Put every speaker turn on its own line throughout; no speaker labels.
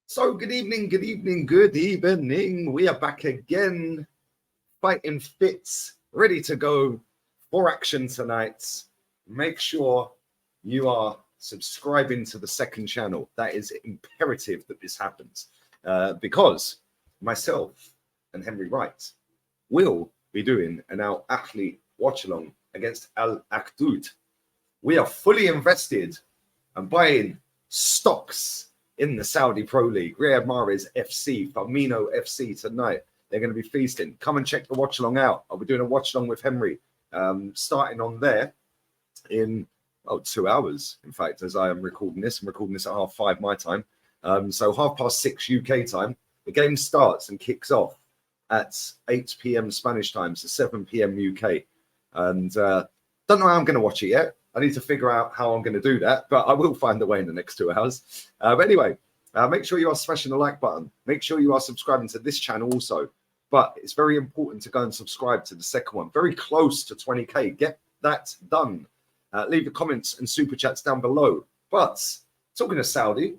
So good evening, good evening, good evening. We are back again, fighting fits, ready to go for action tonight. Make sure you are subscribing to the second channel. That is imperative that this happens because myself and Henry Wright will be doing an Al Ahly watch along against Al Akdud. We are fully invested and buying stocks in the Saudi Pro League. Riyad Mahrez FC, Firmino FC tonight. They're going to be feasting. Come and check the watch along out. I'll be doing a watch along with Henry, starting on there in 2 hours. In fact, as I am recording this, I'm recording this at 5:30 my time. So 6:30 UK time. The game starts and kicks off at 8 p.m. Spanish time, so 7 p.m. UK. And don't know how I'm going to watch it yet. I need to figure out how I'm going to do that, but I will find a way in the next 2 hours. But anyway, make sure you are smashing the like button. Make sure you are subscribing to this channel also. But it's very important to go and subscribe to the second one. Very close to 20K. Get that done. Leave your comments and super chats down below. But talking to Saudi,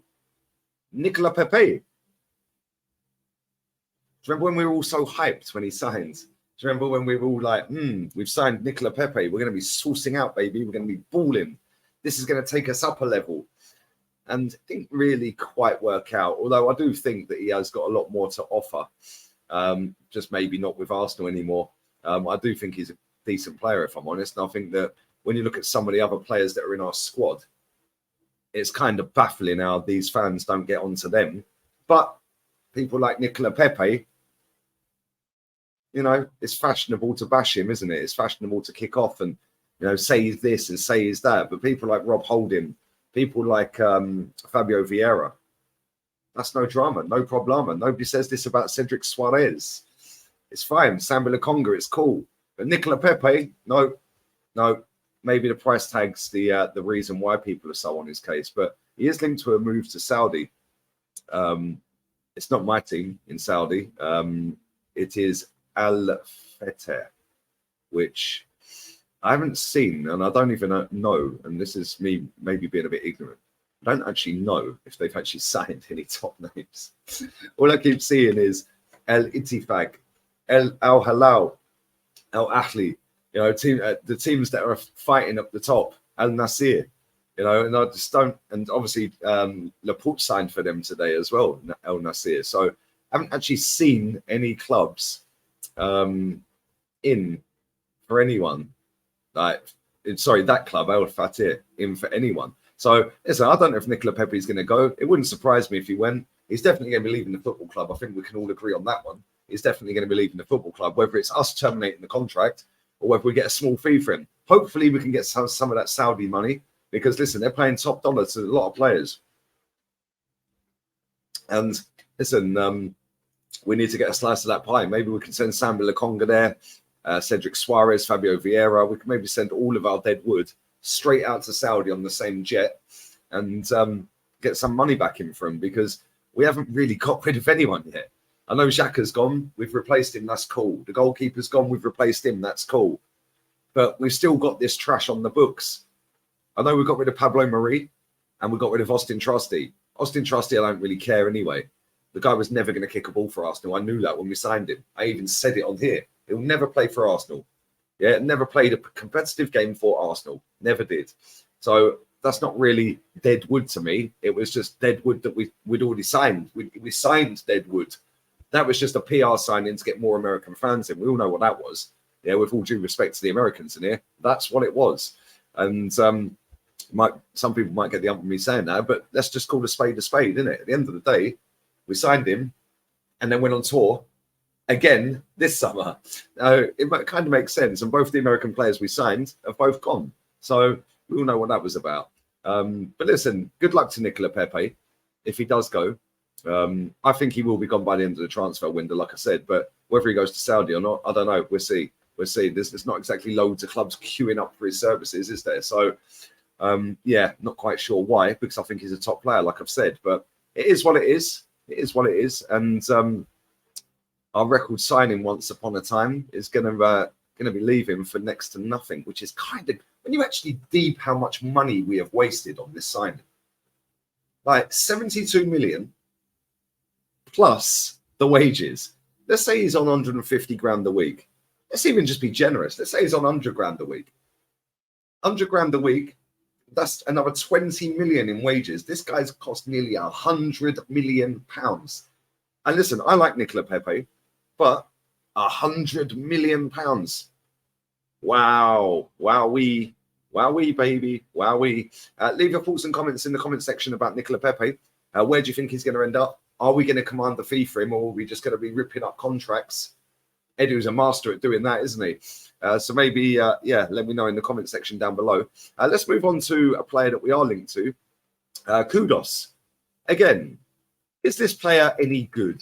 Nicola Pepe. Do you remember when we were all so hyped when he signed? Do you remember when we were all like, we've signed Nicola Pepe. We're going to be sourcing out, baby. We're going to be balling. This is going to take us up a level. And it didn't really quite work out. Although I do think that he has got a lot more to offer. Just maybe not with Arsenal anymore. I do think he's a decent player, if I'm honest. And I think that when you look at some of the other players that are in our squad, it's kind of baffling how these fans don't get onto them. But people like Nicola Pepe, you know, it's fashionable to bash him, isn't it? It's fashionable to kick off and, you know, say he's this and say he's that. But people like Rob Holding, people like Fabio Vieira, that's no drama, no problema. Nobody says this about Cedric Suarez. It's fine. Samba Lokonga, it's cool. But Nicola Pepe, no. Maybe the price tag's the reason why people are so on his case. But he is linked to a move to Saudi. It's not my team in Saudi. It is Al Ffs, which I haven't seen, and I don't even know, and this is me maybe being a bit ignorant, I don't actually know if they've actually signed any top names. All I keep seeing is El Ittifaq, Al Halal, Al Ahly, you know, the teams that are fighting up the top, Al Nasir, you know, and I just don't, and obviously Laporte signed for them today as well, Al Nasir. So I haven't actually seen any clubs in for anyone, that club Al Fatih in for anyone. So listen, I don't know if Nicola Pepe is going to go. It wouldn't surprise me if he went. He's definitely going to be leaving the football club. I think we can all agree on that one. He's definitely going to be leaving the football club, whether it's us terminating the contract or whether we get a small fee for him. Hopefully we can get some of that Saudi money, because listen, they're paying top dollar to a lot of players. And listen, we need to get a slice of that pie. Maybe we can send Samba Lokonga there, Cedric Suarez, Fabio Vieira. We can maybe send all of our dead wood straight out to Saudi on the same jet and get some money back in from him, because we haven't really got rid of anyone yet. I know Xhaka's gone. We've replaced him. That's cool. The goalkeeper's gone. We've replaced him. That's cool. But we've still got this trash on the books. I know we got rid of Pablo Marie and we got rid of Austin Trusty. Austin Trusty, I don't really care anyway. The guy was never going to kick a ball for Arsenal. I knew that when we signed him. I even said it on here. He'll never play for Arsenal. Yeah, never played a competitive game for Arsenal. Never did. So that's not really dead wood to me. It was just dead wood that we'd already signed. We signed dead wood. That was just a PR signing to get more American fans in. We all know what that was. Yeah, with all due respect to the Americans in here, that's what it was. And some people might get the ump of me saying that, but let's just call a spade, isn't it? At the end of the day, we signed him and then went on tour again this summer. It kind of makes sense. And both the American players we signed have both gone. So we all know what that was about. But listen, good luck to Nicola Pepe if he does go. I think he will be gone by the end of the transfer window, like I said. But whether he goes to Saudi or not, I don't know. We'll see. There's not exactly loads of clubs queuing up for his services, is there? So, yeah, not quite sure why, because I think he's a top player, like I've said. But it is what it is. It is what it is. And our record signing once upon a time is going to be leaving for next to nothing, which is kind of, when you actually deep how much money we have wasted on this signing. Like 72 million plus the wages. Let's say he's on 150 grand a week. Let's even just be generous. Let's say he's on 100 grand a week. 100 grand a week, that's another 20 million in wages. This guy's cost nearly 100 million pounds. And listen, I like Nicola Pepe, but 100 million pounds. Wow. Wowee, baby. Wowee. Leave your thoughts and comments in the comment section about Nicola Pepe. Where do you think he's going to end up? Are we going to command the fee for him, or are we just going to be ripping up contracts? Edu's a master at doing that, isn't he? So maybe, yeah, let me know in the comment section down below. Let's move on to a player that we are linked to, Kudus. Again, is this player any good?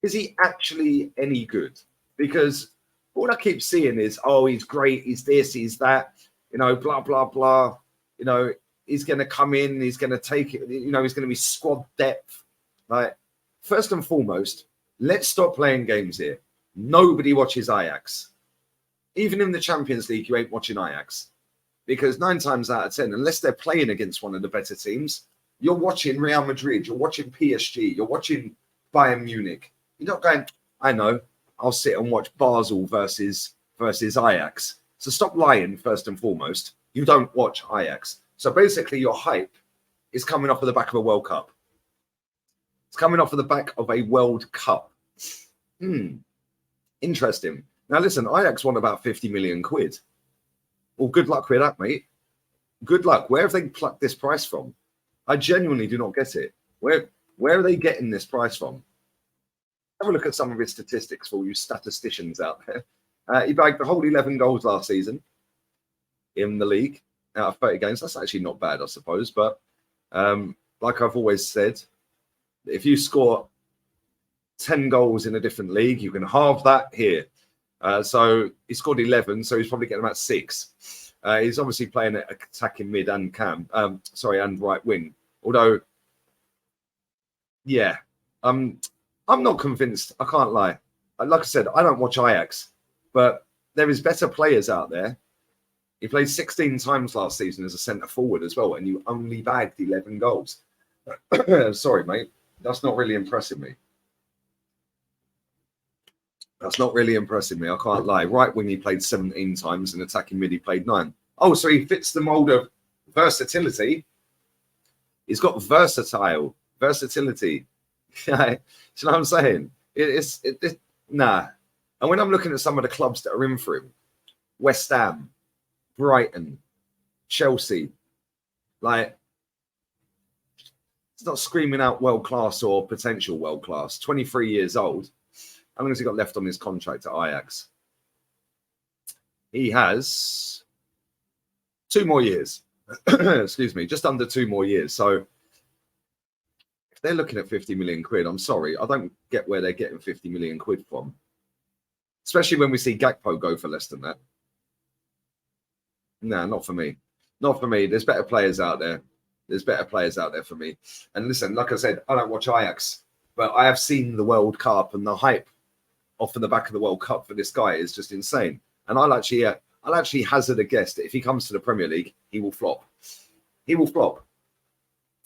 Is he actually any good? Because all I keep seeing is, oh, he's great, he's this, he's that, you know, blah, blah, blah. You know, he's going to come in, he's going to take it, you know, he's going to be squad depth. Like, first and foremost, let's stop playing games here. Nobody watches Ajax. Even in the Champions League, you ain't watching Ajax. Because 9 times out of 10, unless they're playing against one of the better teams, you're watching Real Madrid, you're watching PSG, you're watching Bayern Munich. You're not going, I know, I'll sit and watch Basel versus Ajax. So stop lying, first and foremost. You don't watch Ajax. So basically your hype is coming off of the back of a World Cup. It's coming off of the back of a World Cup. Interesting. Now listen, Ajax won about 50 million quid. Well, good luck with that, mate. Good luck. Where have they plucked this price from? I genuinely do not get it. Where are they getting this price from? Have a look at some of his statistics for you statisticians out there. He bagged the whole 11 goals last season in the league out of 30 games. That's actually not bad, I suppose. But like I've always said, if you score 10 goals in a different league, you can halve that here. So he scored 11, so he's probably getting about 6. He's obviously playing at attacking mid and and right wing. Although, yeah, I'm not convinced. I can't lie. Like I said, I don't watch Ajax, but there is better players out there. He played 16 times last season as a centre forward as well, and you only bagged 11 goals. Sorry, mate. That's not really impressing me. That's not really impressing me. I can't lie. Right wing, he played 17 times, and attacking mid, he played 9. Oh, so he fits the mold of versatility. He's got versatility. You know what I'm saying? Nah. And when I'm looking at some of the clubs that are in for him, West Ham, Brighton, Chelsea, like, it's not screaming out world class or potential world class. 23 years old. How long has he got left on his contract at Ajax? He has 2 more years. Excuse me, just under 2 more years. So if they're looking at 50 million quid, I'm sorry, I don't get where they're getting 50 million quid from. Especially when we see Gakpo go for less than that. No, not for me. Not for me. There's better players out there. There's better players out there for me. And listen, like I said, I don't watch Ajax, but I have seen the World Cup, and the hype off of the back of the World Cup for this guy is just insane. And I'll actually hazard a guess that if he comes to the Premier League, he will flop. He will flop.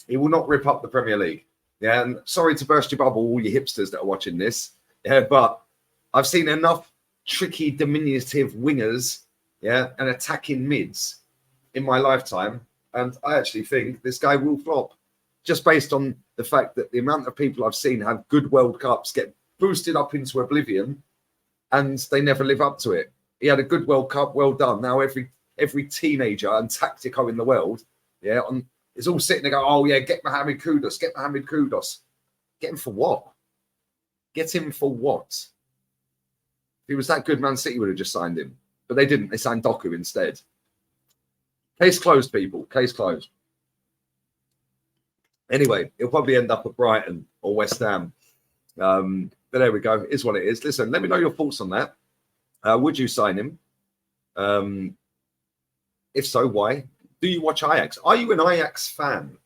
He will not rip up the Premier League. Yeah, and sorry to burst your bubble, all you hipsters that are watching this. Yeah, but I've seen enough tricky, diminutive wingers, yeah, and attacking mids in my lifetime, and I actually think this guy will flop, just based on the fact that the amount of people I've seen have good World Cups get boosted up into oblivion, and they never live up to it. He had a good World Cup, well done. Now every teenager and tactico in the world, yeah, is all sitting there going, oh yeah, get Mohamed Kudus, get Mohamed Kudus. Get him for what? Get him for what? If he was that good, Man City would have just signed him. But they didn't. They signed Doku instead. Case closed, people. Case closed. Anyway, he'll probably end up at Brighton or West Ham. But there we go. It is what it is. Listen, let me know your thoughts on that. Would you sign him? If so, why? Do you watch Ajax? Are you an Ajax fan?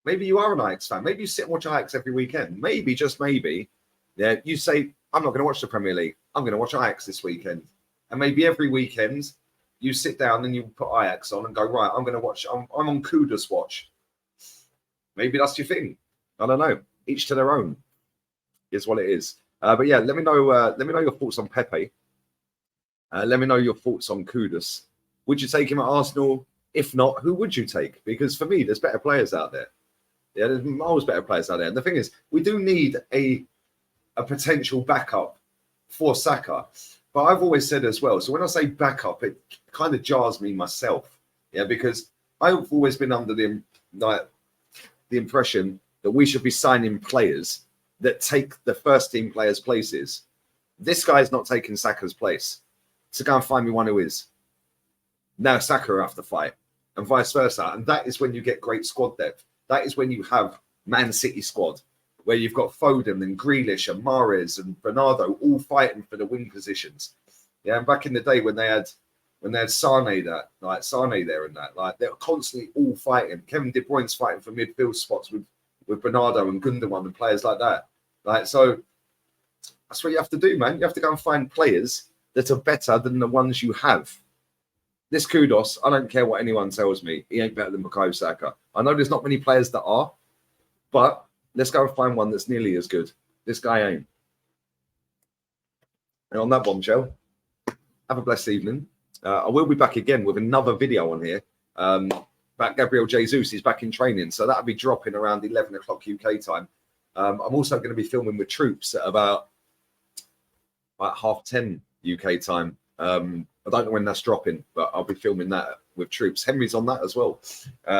Maybe you are an Ajax fan. Maybe you sit and watch Ajax every weekend. Maybe, just maybe, yeah, you say, I'm not going to watch the Premier League. I'm going to watch Ajax this weekend. And maybe every weekend you sit down and you put Ajax on and go, right, I'm going to watch. I'm on Kudus watch. Maybe that's your thing. I don't know. each to their own is what it is. But yeah, let me know your thoughts on Pepe. Let me know your thoughts on Kudus. Would you take him at Arsenal? If not, who would you take? Because for me, there's better players out there. Yeah, there's miles better players out there. And the thing is, we do need a potential backup for Saka. But I've always said as well, so when I say backup, it kind of jars me myself. Yeah, because I've always been under the impression that we should be signing players that take the first team players' places. This guy's not taking Saka's place. So go and find me one who is. Now Saka will have to fight, and vice versa. And that is when you get great squad depth. That is when you have Man City squad, where you've got Foden and Grealish and Mahrez and Bernardo all fighting for the wing positions. Yeah, and back in the day when they had Sane there and that, like they were constantly all fighting. Kevin De Bruyne's fighting for midfield spots with Bernardo and Gundogan and players like that. Like, so that's what you have to do, man. You have to go and find players that are better than the ones you have. This Kudus, I don't care what anyone tells me, he ain't better than Bukayo Saka. I know there's not many players that are, but let's go and find one that's nearly as good. This guy ain't. And on that bombshell, have a blessed evening. I will be back again with another video on here. About Gabriel Jesus, he's back in training, so that'll be dropping around 11 o'clock UK time. I'm also going to be filming with troops at about 10:30 UK time. I don't know when that's dropping, but I'll be filming that with troops. Henry's on that as well.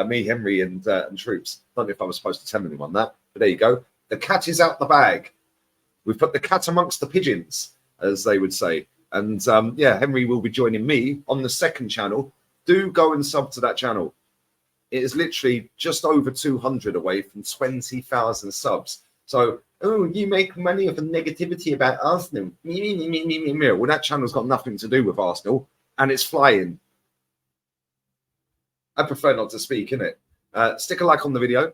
Me, Henry, and troops. I don't know if I was supposed to tell anyone that, but there you go. The cat is out the bag. We've put the cat amongst the pigeons, as they would say. And yeah, Henry will be joining me on the second channel. Do go and sub to that channel. It is literally just over 200 away from 20,000 subs. So, oh, you make money off of negativity about Arsenal. Well, that channel's got nothing to do with Arsenal, and it's flying. I prefer not to speak, innit? Stick a like on the video.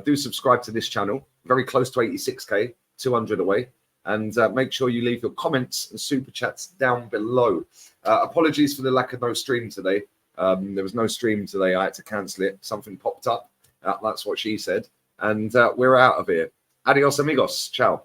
Do subscribe to this channel. Very close to 86k, 200 away. And make sure you leave your comments and super chats down below. Apologies for the lack of no stream today. There was no stream today. I had to cancel it. Something popped up. That's what she said. And we're out of here. Adios, amigos. Ciao.